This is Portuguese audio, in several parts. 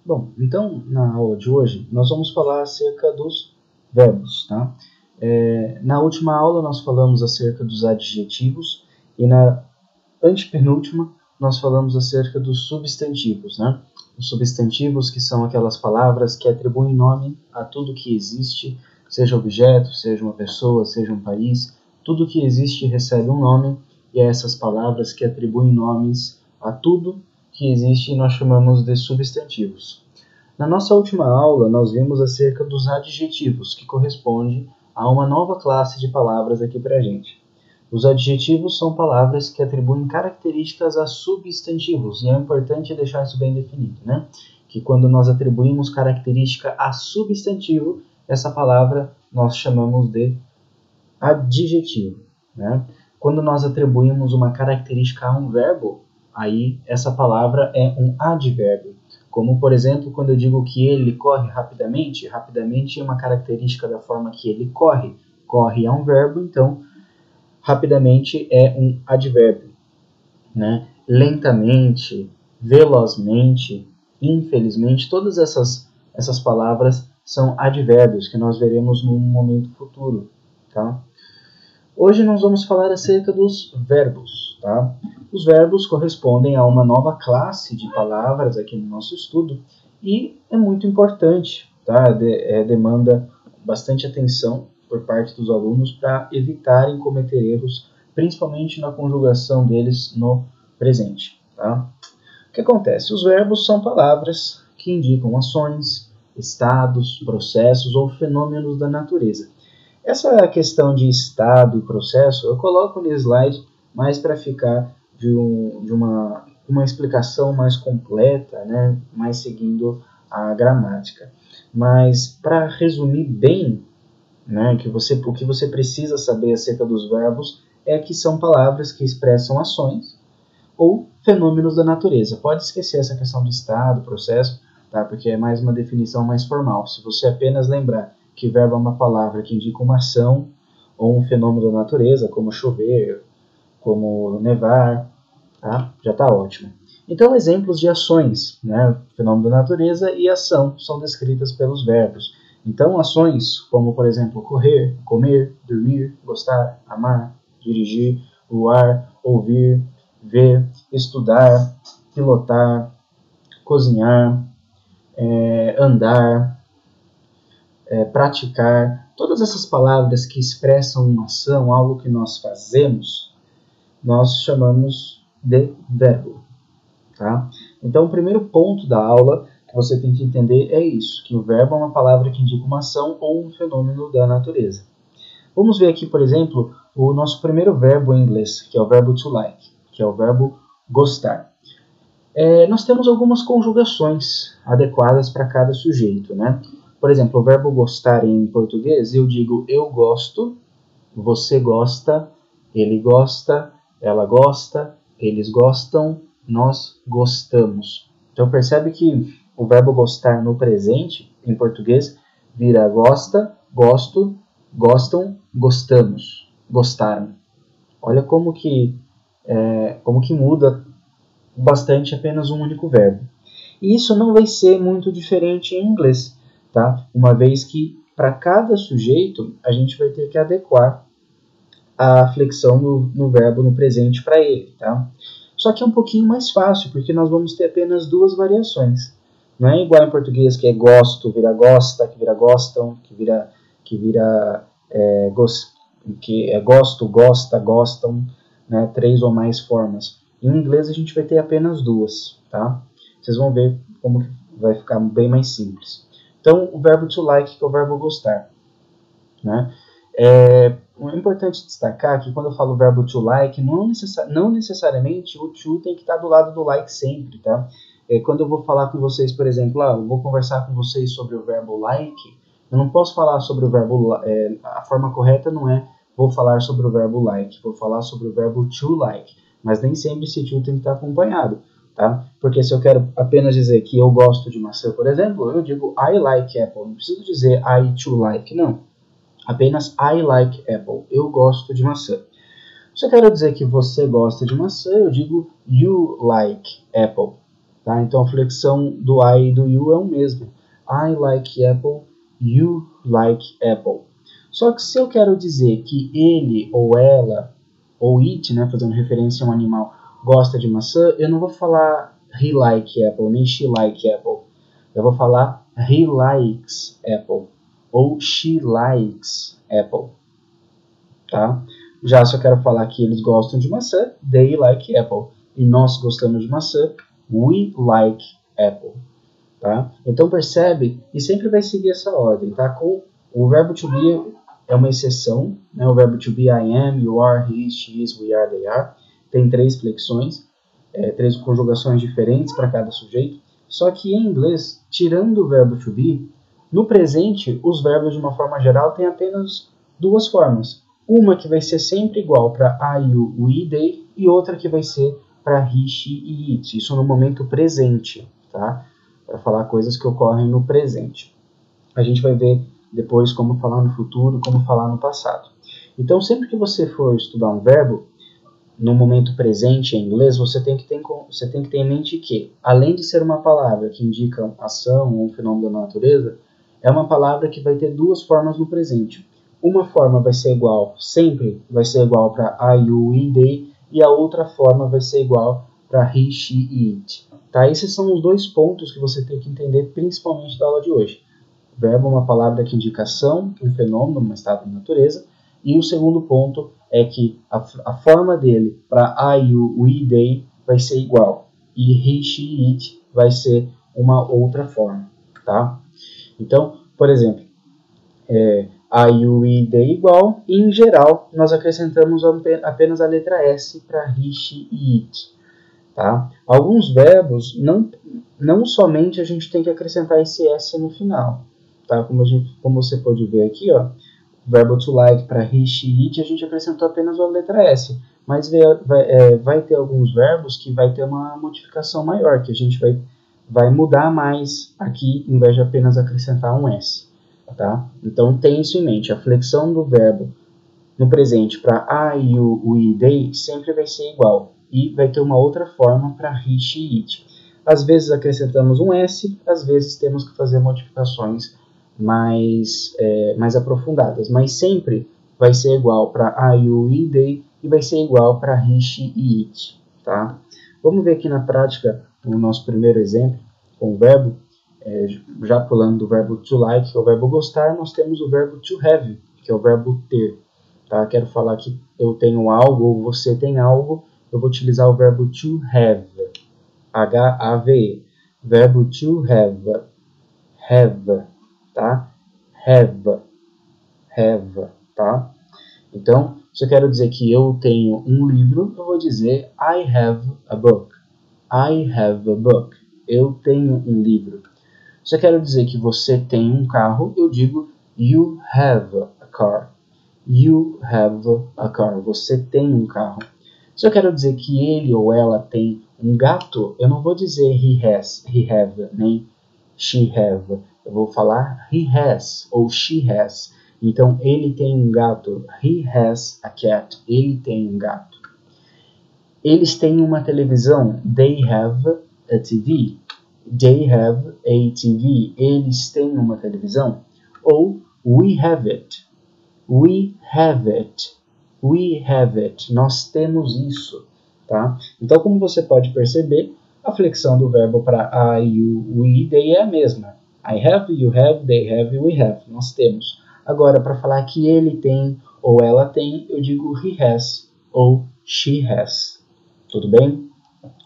Bom, então na aula de hoje nós vamos falar acerca dos verbos, tá? Na última aula nós falamos acerca dos adjetivos e na antepenúltima nós falamos acerca dos substantivos, né? Os substantivos que são aquelas palavras que atribuem nome a tudo que existe, seja objeto, seja uma pessoa, seja um país, tudo que existe recebe um nome e é essas palavras que atribuem nomes a tudo que existe nós chamamos de substantivos. Na nossa última aula, nós vimos acerca dos adjetivos, que corresponde a uma nova classe de palavras aqui para a gente. Os adjetivos são palavras que atribuem características a substantivos, e é importante deixar isso bem definido, né? Que quando nós atribuímos característica a substantivo, essa palavra nós chamamos de adjetivo, né? Quando nós atribuímos uma característica a um verbo, aí essa palavra é um advérbio. Como, por exemplo, quando eu digo que ele corre rapidamente, rapidamente é uma característica da forma que ele corre. Corre é um verbo, então rapidamente é um advérbio, né? Lentamente, velozmente, infelizmente, todas essas palavras são advérbios que nós veremos no momento futuro, tá? Hoje nós vamos falar acerca dos verbos, tá? Os verbos correspondem a uma nova classe de palavras aqui no nosso estudo e é muito importante, tá? Demanda bastante atenção por parte dos alunos para evitarem cometer erros, principalmente na conjugação deles no presente, tá? O que acontece? Os verbos são palavras que indicam ações, estados, processos ou fenômenos da natureza. Essa questão de estado e processo eu coloco no slide mais para ficar de uma explicação mais completa, né? Mais seguindo a gramática. Mas para resumir bem, né, o que você precisa saber acerca dos verbos é que são palavras que expressam ações ou fenômenos da natureza. Pode esquecer essa questão de estado, processo, tá? Porque é mais uma definição mais formal. Se você apenas lembrar que verbo é uma palavra que indica uma ação ou um fenômeno da natureza, como chover, como nevar, tá? Já está ótimo. Então, exemplos de ações, né? Fenômeno da natureza e ação são descritas pelos verbos. Então, ações como, por exemplo, correr, comer, dormir, gostar, amar, dirigir, voar, ouvir, ver, estudar, pilotar, cozinhar, andar, praticar, todas essas palavras que expressam uma ação, algo que nós fazemos, nós chamamos de verbo, tá? Então, o primeiro ponto da aula que você tem que entender é isso, que o verbo é uma palavra que indica uma ação ou um fenômeno da natureza. Vamos ver aqui, por exemplo, o nosso primeiro verbo em inglês, que é o verbo to like, que é o verbo gostar. Nós temos algumas conjugações adequadas para cada sujeito, né? Por exemplo, o verbo gostar em português, eu digo eu gosto, você gosta, ele gosta, ela gosta, eles gostam, nós gostamos. Então percebe que o verbo gostar no presente, em português, vira gosta, gosto, gostam, gostamos, gostaram. Olha como que muda bastante apenas um único verbo. E isso não vai ser muito diferente em inglês, tá? Uma vez que para cada sujeito a gente vai ter que adequar a flexão no verbo no presente para ele, tá? Só que é um pouquinho mais fácil, porque nós vamos ter apenas duas variações. Não é igual em português, que é gosto, vira gosta, que vira gostam, que é gosto, gosta, gostam, né? 3 ou mais formas. Em inglês a gente vai ter apenas duas, tá? Vocês vão ver como que vai ficar bem mais simples. Então, o verbo to like, que é o verbo gostar, né? É importante destacar que quando eu falo verbo to like, não necessariamente o to tem que estar do lado do like sempre, tá? Quando eu vou falar com vocês, por exemplo, eu vou conversar com vocês sobre o verbo like, eu não posso falar sobre o verbo... a forma correta não é vou falar sobre o verbo like, vou falar sobre o verbo to like, mas nem sempre esse to tem que estar acompanhado, tá? Porque se eu quero apenas dizer que eu gosto de maçã, por exemplo, eu digo I like apple, não preciso dizer I too like, não. Apenas I like apple, eu gosto de maçã. Se eu quero dizer que você gosta de maçã, eu digo you like apple. Tá? Então a flexão do I e do you é o mesmo. I like apple, you like apple. Só que se eu quero dizer que ele ou ela, ou it, né, fazendo referência a um animal, gosta de maçã, eu não vou falar he like apple, nem she like apple. Eu vou falar he likes apple, ou she likes apple. Tá? Já se eu quero falar que eles gostam de maçã, they like apple. E nós gostamos de maçã, we like apple. Tá? Então percebe, e sempre vai seguir essa ordem. Tá? Com o verbo to be é uma exceção, né? O verbo to be I am, you are, he, she is, we are, they are. Tem 3 flexões, 3 conjugações diferentes para cada sujeito. Só que em inglês, tirando o verbo to be, no presente, os verbos de uma forma geral têm apenas 2 formas. Uma que vai ser sempre igual para I, you, we, they, e outra que vai ser para he, she e it. Isso no momento presente, tá? Para falar coisas que ocorrem no presente. A gente vai ver depois como falar no futuro, como falar no passado. Então, sempre que você for estudar um verbo, no momento presente em inglês, você tem que ter em mente que, além de ser uma palavra que indica ação ou um fenômeno da natureza, é uma palavra que vai ter 2 formas no presente. Uma forma vai ser igual, sempre vai ser igual para I, you, we, they, e a outra forma vai ser igual para he, she e it. Tá? Esses são os 2 pontos que você tem que entender, principalmente da aula de hoje. O verbo é uma palavra que indica ação, um fenômeno, um estado de natureza, e o segundo ponto é que a forma dele para I, you, we, they vai ser igual, e he, she, it vai ser uma outra forma. Tá? Então, por exemplo, I, you, we, they igual, e em geral nós acrescentamos apenas a letra S para he, she e it. Tá? Alguns verbos, não somente a gente tem que acrescentar esse S no final. Tá? Como você pode ver aqui, ó, o verbo to like para he, she, it, a gente acrescentou apenas a letra S. Mas vai ter alguns verbos que vai ter uma modificação maior, que a gente vai mudar mais aqui, em vez de apenas acrescentar um S. Tá? Então tem isso em mente, a flexão do verbo no presente para I, you, we, they sempre vai ser igual. E vai ter uma outra forma para he, she, it. Às vezes acrescentamos um S, às vezes temos que fazer modificações mais aprofundadas, mas sempre vai ser igual para I, you, we, they e vai ser igual para he, she e it. Tá? Vamos ver aqui na prática o nosso primeiro exemplo com o verbo. Já pulando do verbo to like, que é o verbo gostar, nós temos o verbo to have, que é o verbo ter. Tá? Quero falar que eu tenho algo ou você tem algo, eu vou utilizar o verbo to have, H-A-V-E, verbo to have, tá? Have, tá? Então, se eu quero dizer que eu tenho um livro, eu vou dizer I have a book, I have a book, eu tenho um livro. Se eu quero dizer que você tem um carro, eu digo you have a car, you have a car, você tem um carro. Se eu quero dizer que ele ou ela tem um gato, eu não vou dizer he have, nem she have. Eu vou falar he has ou she has. Então, ele tem um gato. He has a cat. Ele tem um gato. Eles têm uma televisão. They have a TV. They have a TV. Eles têm uma televisão. Ou we have it. We have it. We have it. Nós temos isso. Tá? Então, como você pode perceber, a flexão do verbo para I, you, we, they é a mesma. I have, you have, they have, we have. Nós temos. Agora, para falar que ele tem ou ela tem, eu digo he has ou she has. Tudo bem?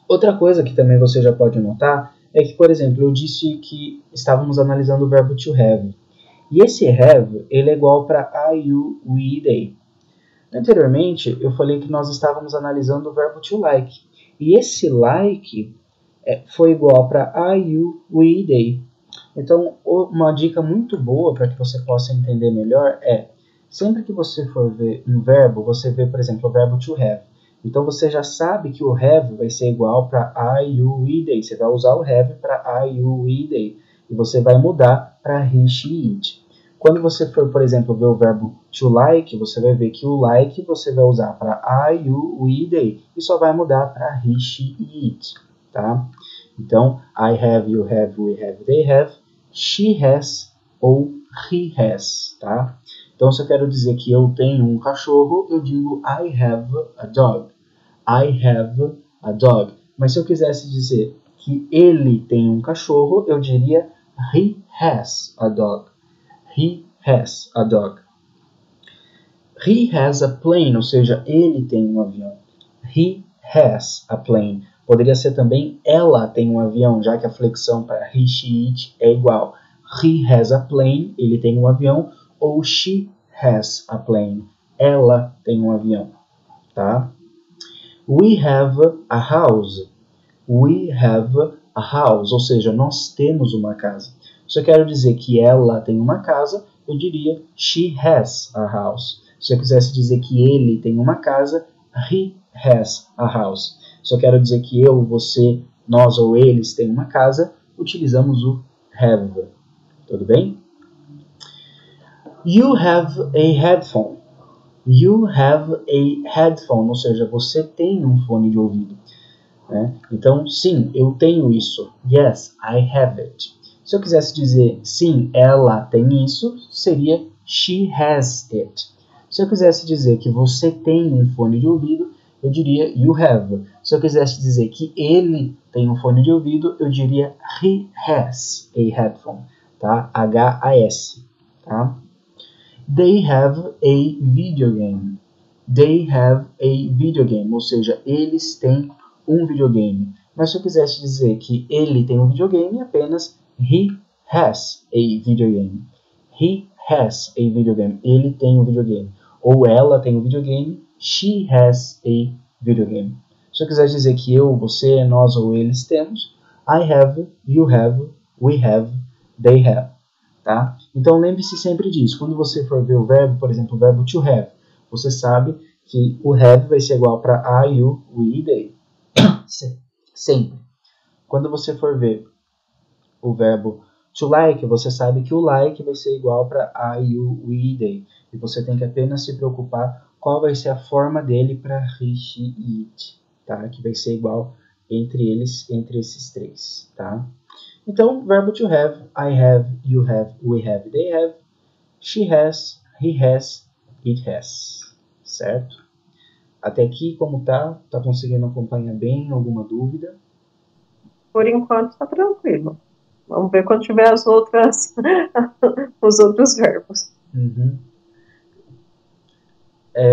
Outra coisa que também você já pode notar é que, por exemplo, eu disse que estávamos analisando o verbo to have. E esse have, ele é igual para I, you, we, they. Anteriormente, eu falei que nós estávamos analisando o verbo to like. E esse like foi igual para I, you, we, they. Então, uma dica muito boa para que você possa entender melhor é, sempre que você for ver um verbo, você vê, por exemplo, o verbo to have. Então, você já sabe que o have vai ser igual para I, you, we, they. Você vai usar o have para I, you, we, they. E você vai mudar para he, she, it. Quando você for, por exemplo, ver o verbo to like, você vai ver que o like você vai usar para I, you, we, they. E só vai mudar para he, she e it. Tá? Então, I have, you have, we have, they have, she has ou he has, tá? Então, se eu quero dizer que eu tenho um cachorro, eu digo I have a dog. I have a dog. Mas se eu quisesse dizer que ele tem um cachorro, eu diria he has a dog. He has a dog. He has a plane, ou seja, ele tem um avião. He has a plane. Poderia ser também ela tem um avião, já que a flexão para he, she, it é igual. He has a plane, ele tem um avião, ou she has a plane, ela tem um avião, tá? We have a house. We have a house, ou seja, nós temos uma casa. Se eu quero dizer que ela tem uma casa, eu diria she has a house. Se eu quisesse dizer que ele tem uma casa, he has a house. Se eu quero dizer que eu, você, nós ou eles têm uma casa, utilizamos o have. Tudo bem? You have a headphone. You have a headphone, ou seja, você tem um fone de ouvido. Né? Então, sim, eu tenho isso. Yes, I have it. Se eu quisesse dizer, sim, ela tem isso, seria she has it. Se eu quisesse dizer que você tem um fone de ouvido, eu diria you have. Se eu quisesse dizer que ele tem um fone de ouvido, eu diria he has a headphone. Tá? H-A-S. Tá? They have a video game. They have a video game, ou seja, eles têm um videogame. Mas se eu quisesse dizer que ele tem um videogame, apenas he has a video game. He has a video game. Ele tem um videogame. Ou ela tem um videogame. She has a video game. Se eu quiser dizer que eu, você, nós ou eles temos, I have, you have, we have, they have. Tá? Então lembre-se sempre disso. Quando você for ver o verbo, por exemplo, o verbo to have, você sabe que o have vai ser igual para I, you, we, they. Sempre. Quando você for ver o verbo to like, você sabe que o like vai ser igual para I, you, we, they. E você tem que apenas se preocupar qual vai ser a forma dele para he, she, it. Tá? Que vai ser igual entre eles, entre esses três. Tá? Então, verbo to have, I have, you have, we have, they have, she has, he has, it has. Certo? Até aqui, como tá? Tá conseguindo acompanhar bem? Alguma dúvida? Por enquanto tá tranquilo. Vamos ver quando tiver as outras, os outros verbos. Uhum.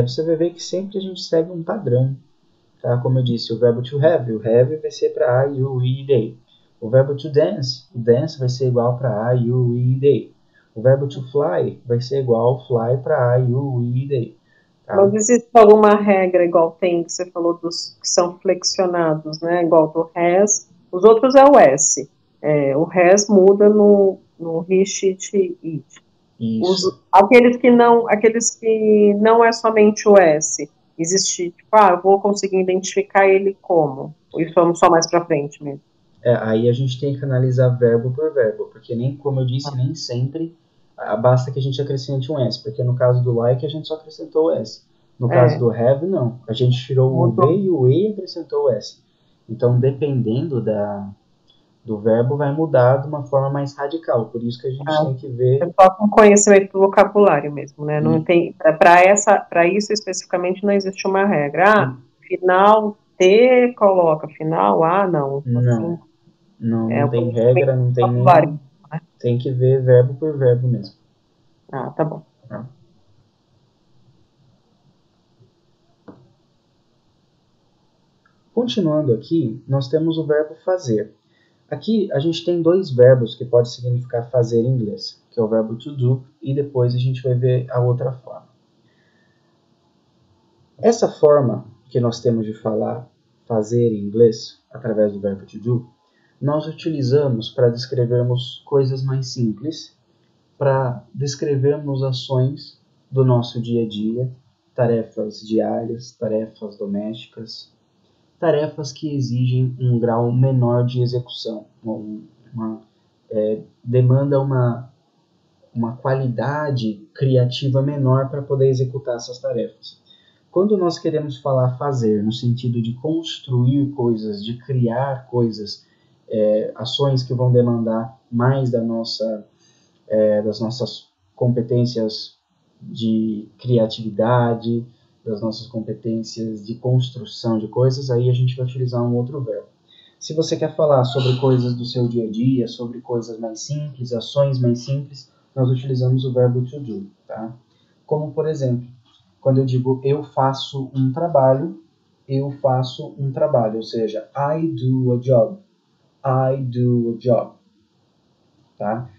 Você vai ver que sempre a gente segue um padrão. Tá? Como eu disse, o verbo to have, o have vai ser para I, you, we, they. O verbo to dance, o dance vai ser igual para I, you, we, they. O verbo to fly vai ser igual fly para I, you, we, they. Tá? Mas existe alguma regra igual tem, que você falou dos que são flexionados, né? Igual do has. Os outros é o S. O has muda no he, she, it. Isso. Aqueles que não é somente o S. Existe, tipo, eu vou conseguir identificar ele como. Isso vamos só mais pra frente mesmo. Aí a gente tem que analisar verbo por verbo, porque nem, como eu disse, nem sempre basta que a gente acrescente um S, porque no caso do like a gente só acrescentou o S. No caso do have, não. A gente tirou o V e o E e acrescentou o S. Então, dependendo do verbo, vai mudar de uma forma mais radical. Por isso que a gente tem que ver... É só com conhecimento do vocabulário mesmo, né? Não tem, para isso especificamente não existe uma regra. Final T coloca, final A não. Não, não tem regra, não tem nem... Né? Tem que ver verbo por verbo mesmo. Tá bom. Tá. Continuando aqui, nós temos o verbo fazer. Aqui a gente tem dois verbos que podem significar fazer em inglês, que é o verbo to do e depois a gente vai ver a outra forma. Essa forma que nós temos de falar fazer em inglês, através do verbo to do, nós utilizamos para descrevermos coisas mais simples, para descrevermos ações do nosso dia a dia, tarefas diárias, tarefas domésticas, tarefas que exigem um grau menor de execução, demanda uma qualidade criativa menor para poder executar essas tarefas. Quando nós queremos falar fazer no sentido de construir coisas, de criar coisas ações que vão demandar mais das nossas competências de criatividade, das nossas competências de construção de coisas, aí a gente vai utilizar um outro verbo. Se você quer falar sobre coisas do seu dia a dia, sobre coisas mais simples, ações mais simples, nós utilizamos o verbo to do, tá? Como, por exemplo, quando eu digo eu faço um trabalho, ou seja, I do a job. I do a job. Tá?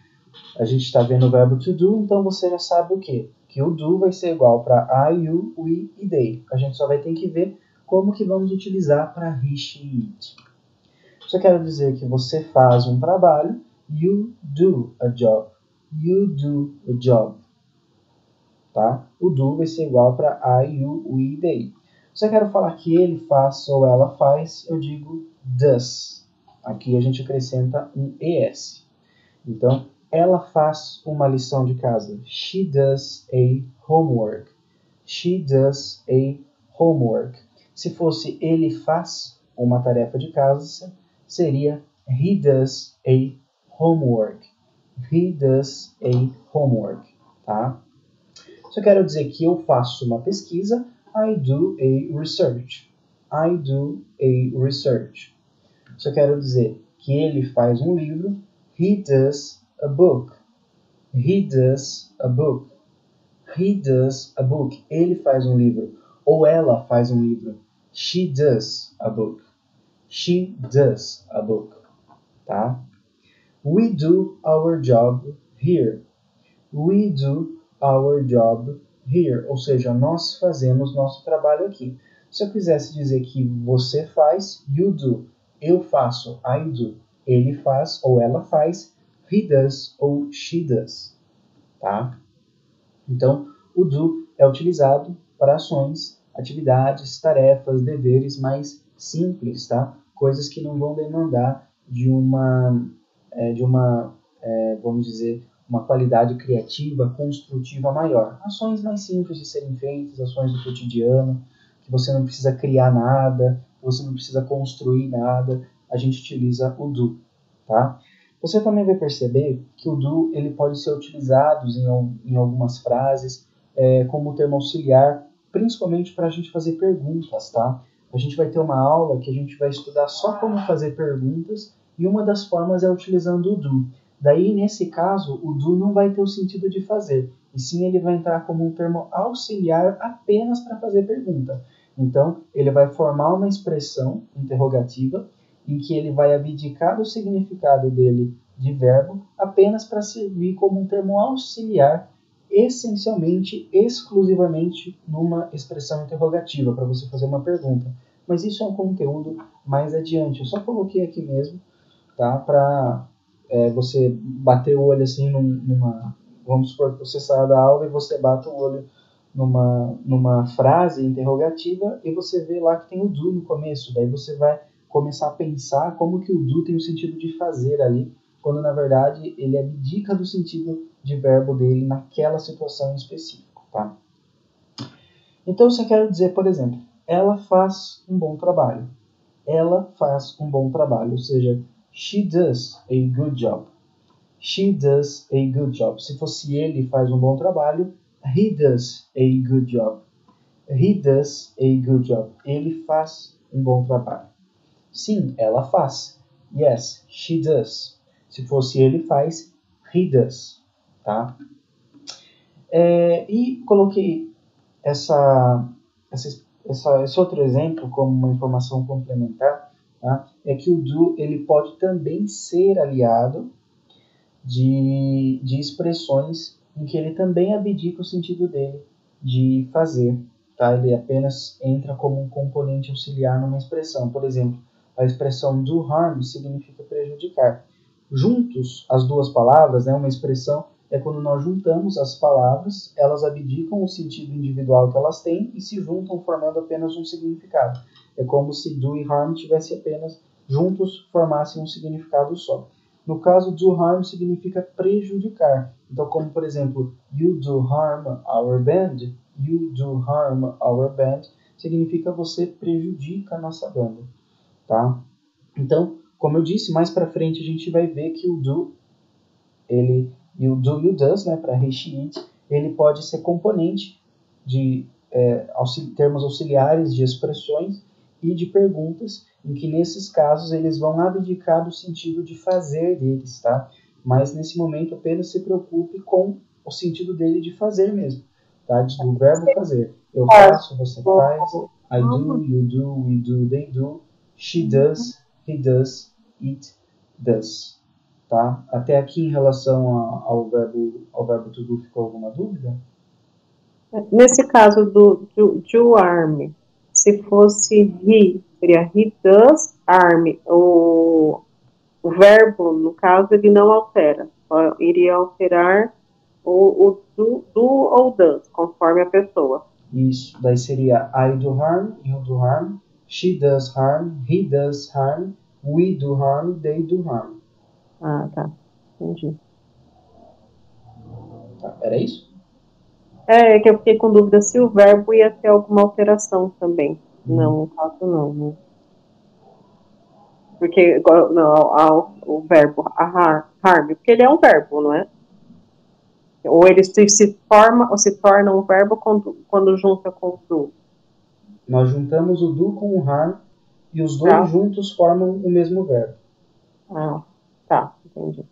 A gente está vendo o verbo to do, então você já sabe o quê? Que o do vai ser igual para I, you, we e they. A gente só vai ter que ver como que vamos utilizar para he, she, it. Só quero dizer que você faz um trabalho, you do a job. You do a job. Tá? O do vai ser igual para I, you, we, they. Se eu quero falar que ele faz ou ela faz, eu digo does. Aqui a gente acrescenta um es. Então, ela faz uma lição de casa. She does a homework. She does a homework. Se fosse ele faz uma tarefa de casa, seria he does a homework. He does a homework. Tá? Se eu quero dizer que eu faço uma pesquisa, I do a research. I do a research. Se eu quero dizer que ele faz um livro, he does a book. He does a book. He does a book. Ele faz um livro. Ou ela faz um livro. She does a book. She does a book. Tá? We do our job here. We do our job here. Ou seja, nós fazemos nosso trabalho aqui. Se eu quisesse dizer que você faz, you do. Eu faço, I do. Ele faz ou ela faz, he does ou she does. Tá? Então, o do é utilizado para ações, atividades, tarefas, deveres mais simples, tá? Coisas que não vão demandar de uma vamos dizer, uma qualidade criativa, construtiva maior. Ações mais simples de serem feitas, ações do cotidiano, que você não precisa criar nada, que você não precisa construir nada, a gente utiliza o do, tá? Você também vai perceber que o do ele pode ser utilizado em algumas frases como termo auxiliar, principalmente para a gente fazer perguntas, tá? A gente vai ter uma aula que a gente vai estudar só como fazer perguntas e uma das formas é utilizando o do. Daí, nesse caso, o do não vai ter o sentido de fazer, e sim ele vai entrar como um termo auxiliar apenas para fazer pergunta. Então, ele vai formar uma expressão interrogativa em que ele vai abdicar do significado dele de verbo apenas para servir como um termo auxiliar, essencialmente, exclusivamente numa expressão interrogativa, para você fazer uma pergunta. Mas isso é um conteúdo mais adiante. Eu só coloquei aqui mesmo, tá? Para você bater o olho assim vamos supor que você saia da aula e você bata o olho numa frase interrogativa e você vê lá que tem o do no começo. Daí você vai começar a pensar como que o do tem o sentido de fazer ali, quando na verdade ele abdica do sentido de verbo dele naquela situação em específico, tá? Então, se eu quero dizer, por exemplo, ela faz um bom trabalho. Ela faz um bom trabalho, ou seja, she does a good job. She does a good job. Se fosse ele faz um bom trabalho, he does a good job. He does a good job. Ele faz um bom trabalho. Sim, ela faz. Yes, she does. Se fosse ele faz, he does. Tá? E coloquei esse outro exemplo como uma informação complementar, tá? É que o do ele pode também ser aliado de expressões em que ele também abdica o sentido dele de fazer, tá? Ele apenas entra como um componente auxiliar numa expressão. Por exemplo, a expressão do harm significa prejudicar. Juntos, as duas palavras, né, uma expressão é quando nós juntamos as palavras, elas abdicam o sentido individual que elas têm e se juntam formando apenas um significado. É como se do e harm tivesse apenas juntos formassem um significado só. No caso, do harm significa prejudicar. Então, como por exemplo, you do harm our band, you do harm our band, significa você prejudica a nossa banda, tá? Então, como eu disse, mais para frente a gente vai ver que o do, ele, e o do e o does, né, para he, she, it, ele pode ser componente de termos auxiliares de expressões e de perguntas, em que nesses casos eles vão abdicar do sentido de fazer deles, tá? Mas nesse momento apenas se preocupe com o sentido dele de fazer mesmo, tá? Do verbo fazer. Eu faço, você faz, I do, you do, we do, they do, she does, he does, it does, tá? Até aqui em relação ao verbo to do ficou alguma dúvida? Nesse caso do arm, se fosse he, seria he does arm. O verbo, no caso, ele não altera. Só iria alterar o do ou does, conforme a pessoa. Isso, daí seria I do harm, you do harm, she does harm, he does harm, we do harm, they do harm. Ah, tá. Entendi. Tá, era isso? É que eu fiquei com dúvida se o verbo ia ter alguma alteração também. Não, no caso não, né? Porque não, o verbo harm, porque ele é um verbo, não é? Ou ele se forma ou se torna um verbo quando junta com o do. Nós juntamos o do com o harm e os dois Tá? juntos formam o mesmo verbo. Ah, tá, entendi.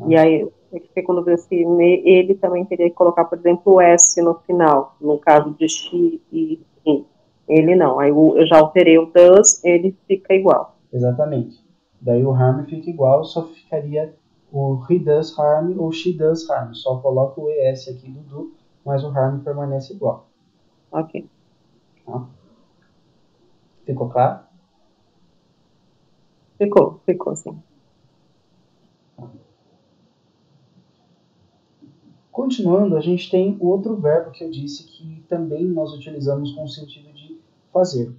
E aí, eu fiquei com dúvida se ele também teria que colocar, por exemplo, o S no final, no caso de she e him. Ele não. Aí eu já alterei o does, ele fica igual. Exatamente. Daí o harm fica igual, só ficaria o he does harm ou she does harm. Só coloca o ES aqui do do, mas o harm permanece igual. Ok. Tá? Ficou claro? Ficou sim. Continuando, a gente tem o outro verbo que eu disse que também nós utilizamos com o sentido de fazer.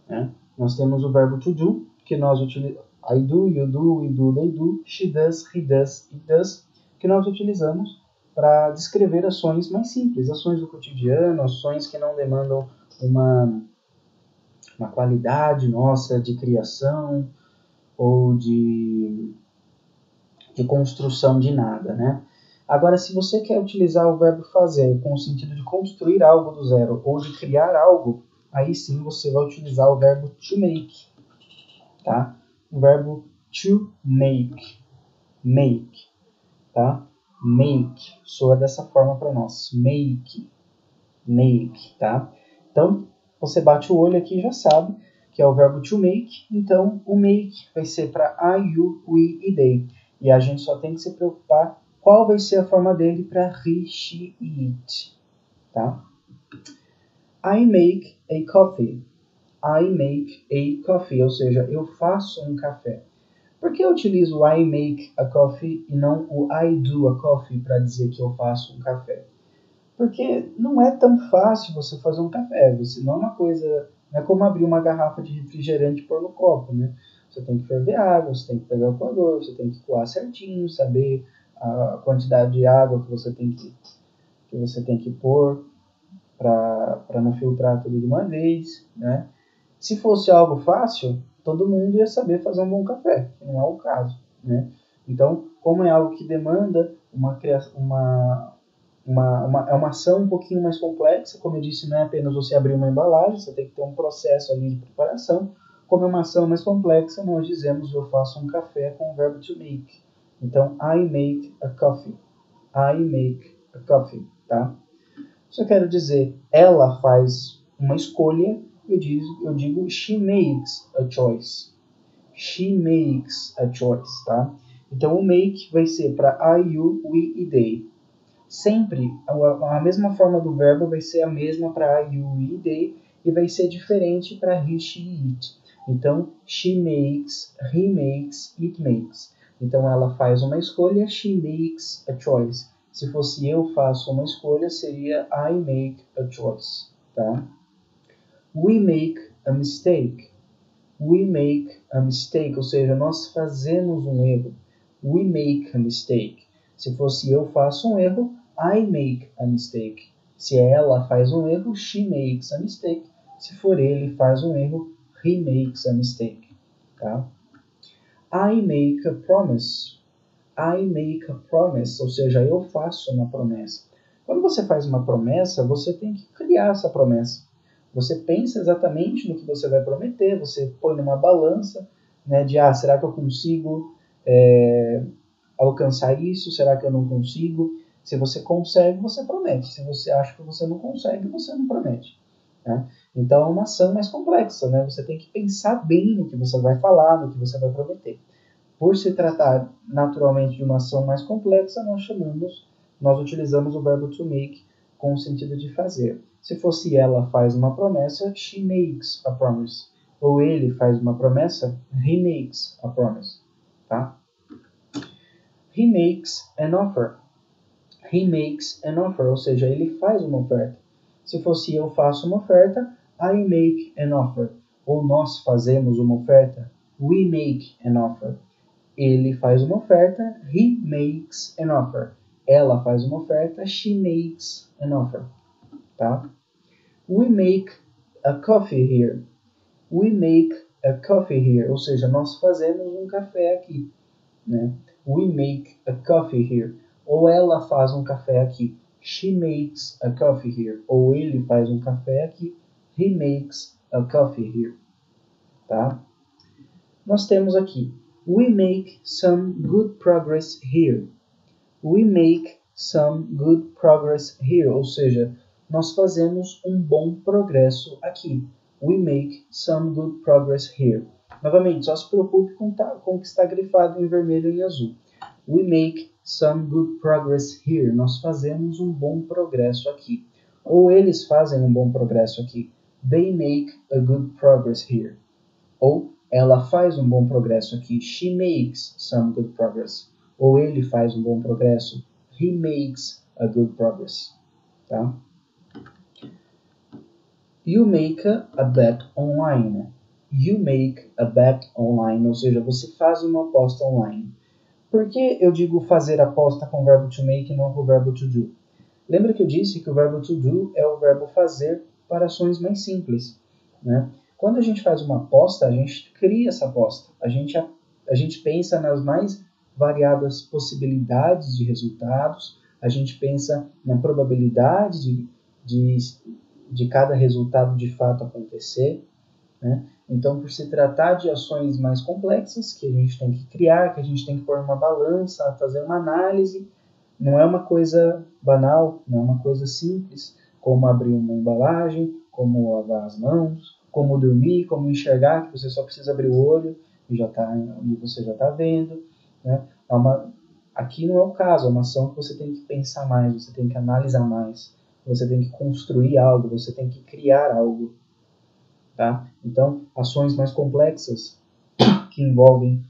Né? Nós temos o verbo to do, que nós utilizamos, I do, you do, we do, they do, she does, he does, it does, que nós utilizamos para descrever ações mais simples, ações do cotidiano, ações que não demandam uma qualidade nossa de criação ou de construção de nada, né? Agora, se você quer utilizar o verbo fazer com o sentido de construir algo do zero ou de criar algo, aí sim você vai utilizar o verbo to make, tá? O verbo to make, tá? Make, soa dessa forma para nós, make, tá? Então, você bate o olho aqui e já sabe que é o verbo to make, então o make vai ser para I, you, we e they. E a gente só tem que se preocupar qual vai ser a forma dele para he, she e it, tá? I make a coffee. I make a coffee, ou seja, eu faço um café. Por que eu utilizo I make a coffee e não o I do a coffee para dizer que eu faço um café? Porque não é tão fácil você fazer um café. Você não é uma coisa, não é como abrir uma garrafa de refrigerante e pôr no copo, né? Você tem que ferver água, você tem que pegar o coador, você tem que coar certinho, saber a quantidade de água que você tem que pôr para não filtrar tudo de uma vez, né? Se fosse algo fácil, todo mundo ia saber fazer um bom café, que não é o caso, né? Então, como é algo que demanda é uma ação um pouquinho mais complexa, como eu disse, não é apenas você abrir uma embalagem, você tem que ter um processo ali de preparação. Como é uma ação mais complexa, nós dizemos eu faço um café com o verbo to make. Então, I make a coffee. I make a coffee, tá? Se eu quero dizer ela faz uma escolha, eu digo she makes a choice. She makes a choice, tá? Então, o make vai ser para I, you, we e they. Sempre a mesma forma do verbo vai ser a mesma para I, you, we, they e vai ser diferente para he, she e it. Então, she makes, he makes, it makes. Então, ela faz uma escolha, she makes a choice. Se fosse eu faço uma escolha, seria I make a choice, tá? We make a mistake. We make a mistake, ou seja, nós fazemos um erro. We make a mistake. Se fosse eu faço um erro, I make a mistake. Se ela faz um erro, she makes a mistake. Se for ele faz um erro, he makes a mistake. Tá? I make a promise. I make a promise, ou seja, eu faço uma promessa. Quando você faz uma promessa, você tem que criar essa promessa. Você pensa exatamente no que você vai prometer, você põe numa balança, né, de, será que eu consigo alcançar isso? Será que eu não consigo? Se você consegue, você promete. Se você acha que você não consegue, você não promete. Né? Então, é uma ação mais complexa. Né? Você tem que pensar bem no que você vai falar, no que você vai prometer. Por se tratar naturalmente de uma ação mais complexa, nós utilizamos o verbo to make com o sentido de fazer. Se fosse ela faz uma promessa, she makes a promise. Ou ele faz uma promessa, he makes a promise. Tá? He makes an offer. He makes an offer, ou seja, ele faz uma oferta. Se fosse eu faço uma oferta, I make an offer. Ou nós fazemos uma oferta, we make an offer. Ele faz uma oferta, he makes an offer. Ela faz uma oferta, she makes an offer. Tá? We make a coffee here. We make a coffee here. Ou seja, nós fazemos um café aqui. Né? We make a coffee here. Ou ela faz um café aqui. She makes a coffee here. Ou ele faz um café aqui. He makes a coffee here. Tá? Nós temos aqui. We make some good progress here. We make some good progress here. Ou seja, nós fazemos um bom progresso aqui. We make some good progress here. Novamente, só se preocupe com o que está grifado em vermelho e em azul. We make some good progress here. Nós fazemos um bom progresso aqui. Ou eles fazem um bom progresso aqui. They make a good progress here. Ou ela faz um bom progresso aqui. She makes some good progress. Ou ele faz um bom progresso. He makes a good progress. Tá? You make a bet online. You make a bet online. Ou seja, você faz uma aposta online. Por que eu digo fazer aposta com o verbo to make e não com o verbo to do? Lembra que eu disse que o verbo to do é o verbo fazer para ações mais simples. Né? Quando a gente faz uma aposta, a gente cria essa aposta. A gente pensa nas mais variadas possibilidades de resultados, a gente pensa na probabilidade de cada resultado de fato acontecer. Né? Então, por se tratar de ações mais complexas, que a gente tem que criar, que a gente tem que pôr uma balança, fazer uma análise, não é uma coisa banal, não é uma coisa simples, como abrir uma embalagem, como lavar as mãos, como dormir, como enxergar, que você só precisa abrir o olho e você já está vendo. Né? Aqui não é o caso, é uma ação que você tem que pensar mais, você tem que analisar mais, você tem que construir algo, você tem que criar algo. Tá? Então, ações mais complexas que envolvem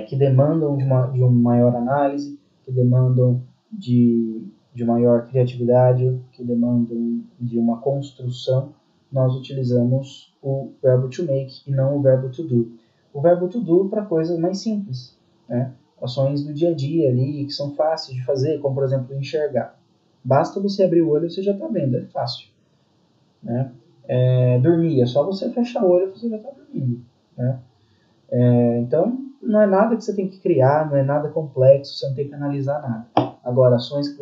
que demandam de uma maior análise, que demandam de maior criatividade, que demandam de uma construção, nós utilizamos o verbo to make e não o verbo to do. O verbo to do para coisas mais simples, né? Ações do dia a dia ali, que são fáceis de fazer, como por exemplo enxergar. Basta você abrir o olho e você já está vendo, é fácil. Né? Dormir, é só você fechar o olho e você já está dormindo. Né? Então, não é nada que você tem que criar, não é nada complexo, você não tem que analisar nada. Agora, ações que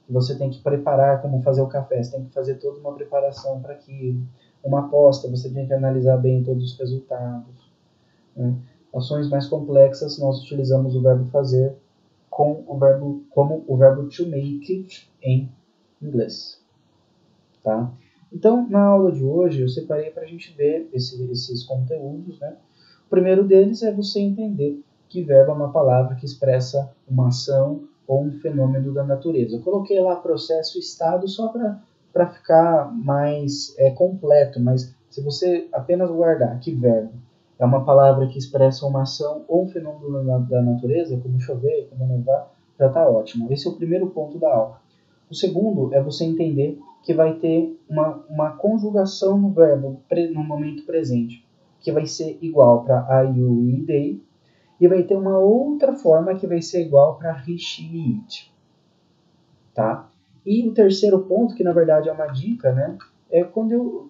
você tem que preparar, como fazer o café, você tem que fazer toda uma preparação para aquilo. Uma aposta, você tem que analisar bem todos os resultados. Né? Ações mais complexas, nós utilizamos o verbo fazer como o verbo to make em inglês. Tá? Então, na aula de hoje, eu separei para a gente ver esses conteúdos. Né? O primeiro deles é você entender que verbo é uma palavra que expressa uma ação ou um fenômeno da natureza. Eu coloquei lá processo e estado só para ficar mais completo, mas se você apenas guardar que verbo é uma palavra que expressa uma ação ou um fenômeno da natureza, como chover, como nevar, já está ótimo. Esse é o primeiro ponto da aula. O segundo é você entender que vai ter uma conjugação no verbo no momento presente, que vai ser igual para I, you, we, they, e vai ter uma outra forma que vai ser igual para he, she e it. Tá? E o terceiro ponto, que na verdade é uma dica, né, é quando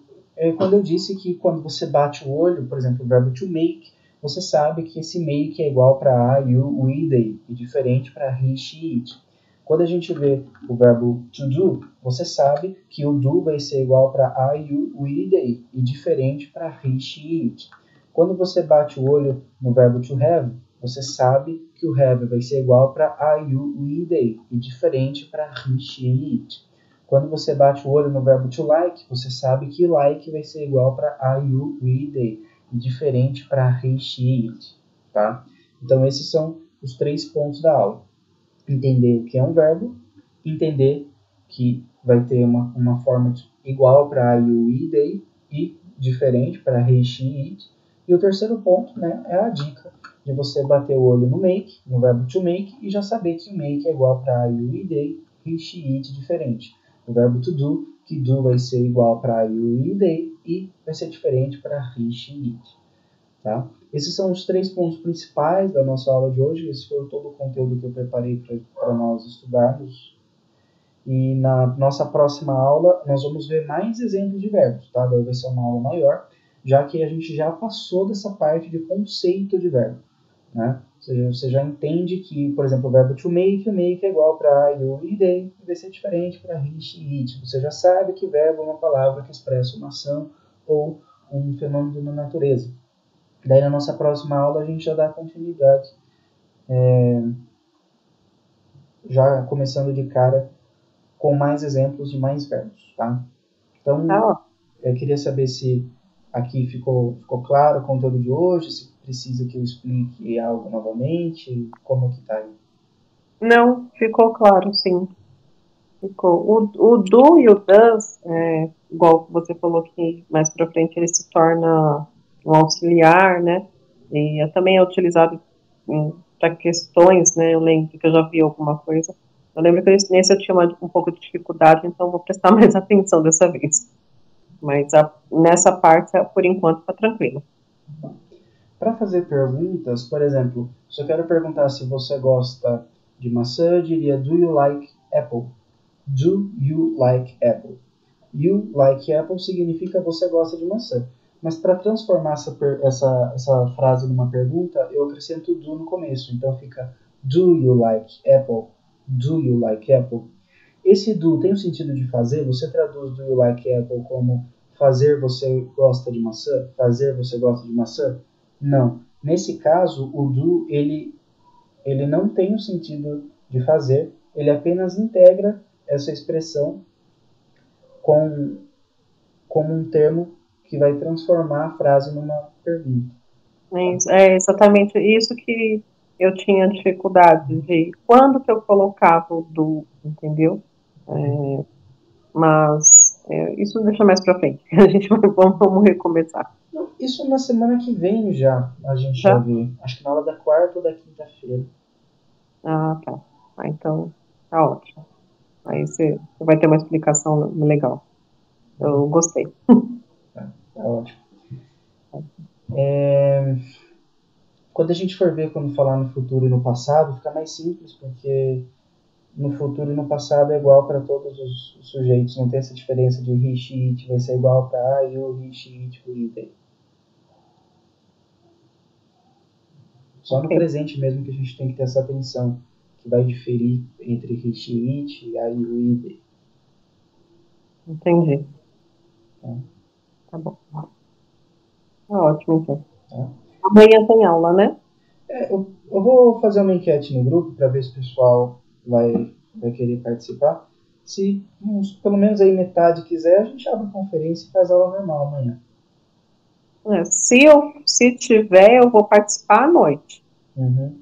eu disse que quando você bate o olho, por exemplo, o verbo to make, você sabe que esse make é igual para I, you, we, they, e diferente para he, she, it. Quando a gente vê o verbo to do, você sabe que o do vai ser igual para I, you, we, they, e diferente para he, she, it. Quando você bate o olho no verbo to have, você sabe que o have vai ser igual para I, you, we, they, e diferente para he, she, it. Quando você bate o olho no verbo to like, você sabe que like vai ser igual para I, you, we, they, e diferente para he, she, it. Tá? Então, esses são os 3 pontos da aula. Entender o que é um verbo, entender que vai ter uma forma igual para I, you, we, they, e diferente para he, she, it. E o terceiro ponto, né, é a dica de você bater o olho no make, no verbo to make, e já saber que o make é igual para I, you, we, they, he, she, it diferente. O verbo to do, que do vai ser igual para I, you, we, they, e vai ser diferente para he, she, it. Tá? Esses são os 3 pontos principais da nossa aula de hoje. Esse foi todo o conteúdo que eu preparei para nós estudarmos. E na nossa próxima aula, nós vamos ver mais exemplos de verbos. Tá? Daí vai ser uma aula maior, já que a gente já passou dessa parte de conceito de verbo. Né? Ou seja, você já entende que, por exemplo, o verbo to make, o make é igual para I, you, we, they, e vai ser diferente para he, she, it. Você já sabe que verbo é uma palavra que expressa uma ação ou um fenômeno na natureza. Daí na nossa próxima aula a gente já dá continuidade, já começando de cara com mais exemplos de mais verbos, tá? Então, eu queria saber se aqui ficou claro o conteúdo de hoje, se precisa que eu explique algo novamente, como que tá aí? Não, ficou claro, sim. Ficou. O do e o does, igual você falou que mais para frente ele se torna um auxiliar, né? E também é utilizado para questões, né? Eu lembro que eu já vi alguma coisa. Eu lembro que nesse eu tinha um pouco de dificuldade, então vou prestar mais atenção dessa vez. Mas nessa parte, por enquanto, está tranquilo. Para fazer perguntas, por exemplo, se eu quero perguntar se você gosta de maçã, eu diria do you like apple? Do you like apple? You like apple significa você gosta de maçã. Mas para transformar essa frase numa pergunta, eu acrescento do no começo. Então fica do you like apple? Do you like apple? Esse do tem o sentido de fazer. Você traduz do you like apple como fazer você gosta de maçã? Fazer você gosta de maçã? Não. Nesse caso, o do ele não tem o sentido de fazer. Ele apenas integra essa expressão como um termo que vai transformar a frase numa pergunta. É exatamente isso que eu tinha dificuldade de quando que eu colocava o do, entendeu? Mas isso deixa mais pra frente. A gente vamos recomeçar. Não, isso na semana que vem já a gente já vê. Acho que na aula da quarta ou da quinta-feira. Ah, tá. Então, tá ótimo. Aí você vai ter uma explicação legal. Eu gostei. Tá ótimo. Quando a gente for ver quando falar no futuro e no passado, fica mais simples, porque no futuro e no passado é igual para todos os sujeitos. Não tem essa diferença de he, she, it vai ser igual para I, you, he, she, it, we, they. Só no presente mesmo que a gente tem que ter essa atenção, que vai diferir entre he, she, it e I, you, we, they. Entendi. Tá bom. Tá ótimo, então. Tá? Amanhã tem aula, né? Eu vou fazer uma enquete no grupo para ver se o pessoal vai querer participar. Se pelo menos aí metade quiser, a gente abre a conferência e faz aula normal amanhã. Se tiver, eu vou participar à noite. Uhum.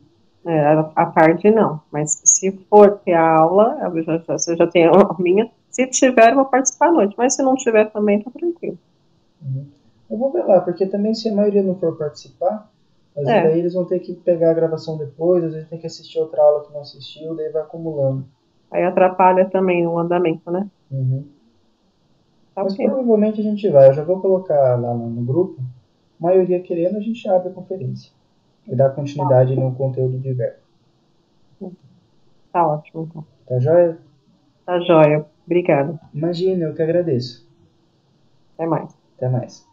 À tarde não. Mas se for ter aula, você já tem a minha. Se tiver, eu vou participar à noite. Mas se não tiver também, tá tranquilo. Uhum. Eu vou ver lá, porque também se a maioria não for participar, às vezes daí eles vão ter que pegar a gravação depois, às vezes tem que assistir outra aula que não assistiu, daí vai acumulando. Aí atrapalha também o andamento, né? Uhum. Tá. Mas provavelmente a gente vai. Eu já vou colocar lá no grupo. A maioria querendo, a gente abre a conferência. E dá continuidade no conteúdo de verbo. Tá ótimo, então. Tá joia? Tá joia. Obrigada. Imagina, eu que agradeço. Até mais. Até mais.